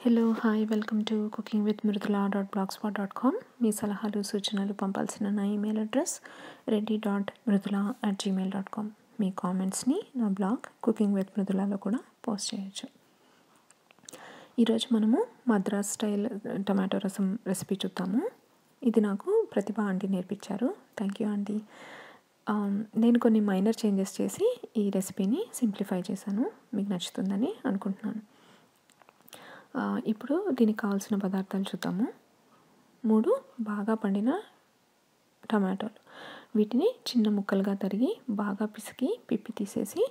Hello hi welcome to cooking with మృదులా.blogspot.com. మీ సలహాలు సూచనలు పంపాల్సిన నా ఈమెయిల్ అడ్రస్ reddy.mridula@gmail.com. మీ కామెంట్స్ని నా బ్లాగ్ కుకింగ్ విత్ మృదులాలో కూడా పోస్ట్ చేయొచ్చు. ఈరోజు మనము మద్రాస్ స్టైల్ టమాటో రసం రెసిపీ చూద్దాము. ఇది నాకు ప్రతిభ ఆంటీ నేర్పించారు. Thank you aunty. నేను కొన్ని మైనర్ చేంజెస్ చేసి ఈ రెసిపీని సింప్లిఫై చేశాను. మీకు నచ్చుతుందని అనుకుంటున్నాను. ఇప్పుడు దీనికి కావాల్సిన పదార్థాలు చూద్దాము. 3 బాగా పండిన టమాటోలు, వీటిని చిన్న ముక్కలుగా తరిగి బాగా పిసికి పిప్పి తీసేసి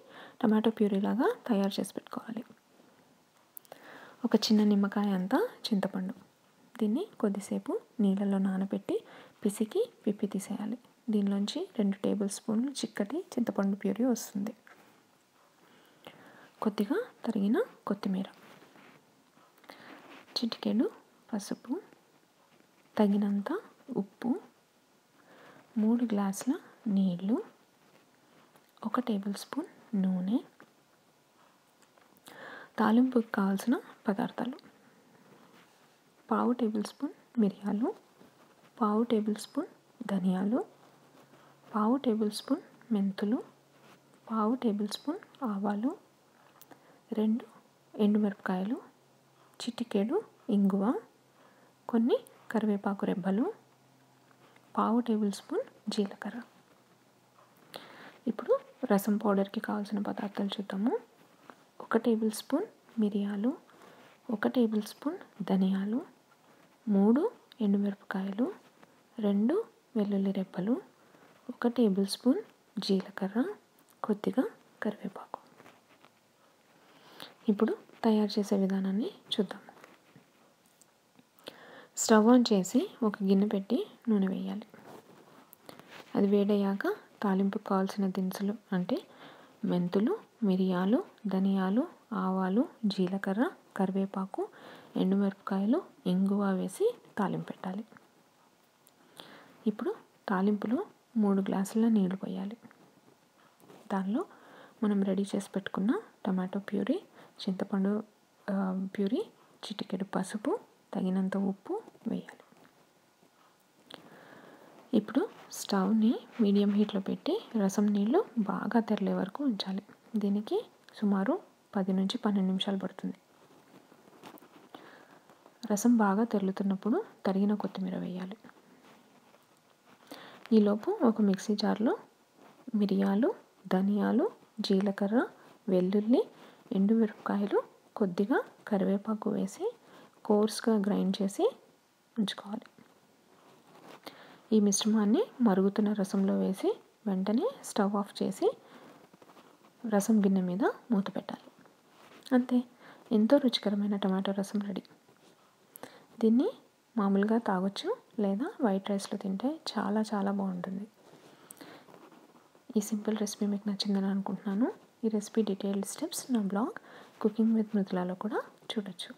టమాటో ప్యూరీలాగా తయారు చేసి పెట్టుకోవాలి. ఒక చిన్న నిమ్మకాయ అంతా చింతపండు, దీన్ని కొద్దిసేపు నీళ్ళలో నానబెట్టి పిసికి పిప్పి తీసేయాలి. దీనిలోంచి 2 టేబుల్ స్పూన్లు చిక్కటి చింతపండు ప్యూరీ వస్తుంది. కొద్దిగా తరిగిన కొత్తిమీర, చిటికెడు పసుపు, తగినంత ఉప్పు, 3 గ్లాసుల నీళ్ళు, 1 టేబుల్ స్పూన్ నూనె. తాలింపుకి కావాల్సిన పదార్థాలు: 1/2 టేబుల్ స్పూన్ మిరియాలు, 1/2 టేబుల్ స్పూన్ ధనియాలు, 1/2 టేబుల్ స్పూన్ మెంతులు, 1/2 టేబుల్ స్పూన్ ఆవాలు, 2 ఎండుమిరపకాయలు, చిటికెడు ఇంగువ, కొన్ని కరివేపాకు రెబ్బలు, 1/2 టేబుల్ స్పూన్ జీలకర్ర. ఇప్పుడు రసం పౌడర్కి కావాల్సిన పదార్థాలు చూద్దాము. 1 టేబుల్ స్పూన్ మిరియాలు, 1 టేబుల్ స్పూన్ ధనియాలు, 3 ఎండుమిరపకాయలు, 2 వెల్లుల్లి రెబ్బలు, 1 టేబుల్ స్పూన్ జీలకర్ర, కొద్దిగా కరివేపాకు. ఇప్పుడు తయారు చేసే విధానాన్ని చూద్దాము. స్టవ్ ఆన్ చేసి ఒక గిన్నె పెట్టి నూనె వేయాలి. అది వేడయ్యాక తాలింపుకు కావాల్సిన దినుసులు అంటే మెంతులు, మిరియాలు, ధనియాలు, ఆవాలు, జీలకర్ర, కరివేపాకు, ఎండుమిరపకాయలు, ఇంగువ వేసి తాలింపు పెట్టాలి. ఇప్పుడు తాలింపులో 3 గ్లాసుల నీళ్లు పోయాలి. దానిలో మనం రెడీ చేసి పెట్టుకున్న టమాటో ప్యూరీ, చింతపండు ప్యూరీ, చిటికెడు పసుపు, తగినంత ఉప్పు వేయాలి. ఇప్పుడు స్టవ్ని మీడియం హీట్లో పెట్టి రసం నీళ్ళు బాగా తెరలే వరకు ఉంచాలి. దీనికి సుమారు 10 నుంచి 12 నిమిషాలు పడుతుంది. రసం బాగా తెరులుతున్నప్పుడు తరిగిన కొత్తిమీర వేయాలి. ఈలోపు ఒక మిక్సీ జార్లో మిరియాలు, ధనియాలు, జీలకర్ర, వెల్లుల్లి, ఎండుమిరపకాయలు, కొద్దిగా కరివేపాకు వేసి కోర్స్గా గ్రైండ్ చేసి ఉంచుకోవాలి. ఈ మిశ్రమాన్ని మరుగుతున్న రసంలో వేసి వెంటనే స్టవ్ ఆఫ్ చేసి రసం గిన్నె మీద మూత పెట్టాలి. అంతే, ఎంతో రుచికరమైన టమాటో రసం రెడీ. దీన్ని మామూలుగా తాగొచ్చు లేదా వైట్ రైస్లో తింటే చాలా చాలా బాగుంటుంది. ఈ సింపుల్ రెసిపీ మీకు నచ్చిందని అనుకుంటున్నాను. ఈ రెసిపీ డీటెయిల్డ్ స్టెప్స్ నా బ్లాగ్ కుకింగ్ విత్ మృదులాలో కూడా చూడొచ్చు.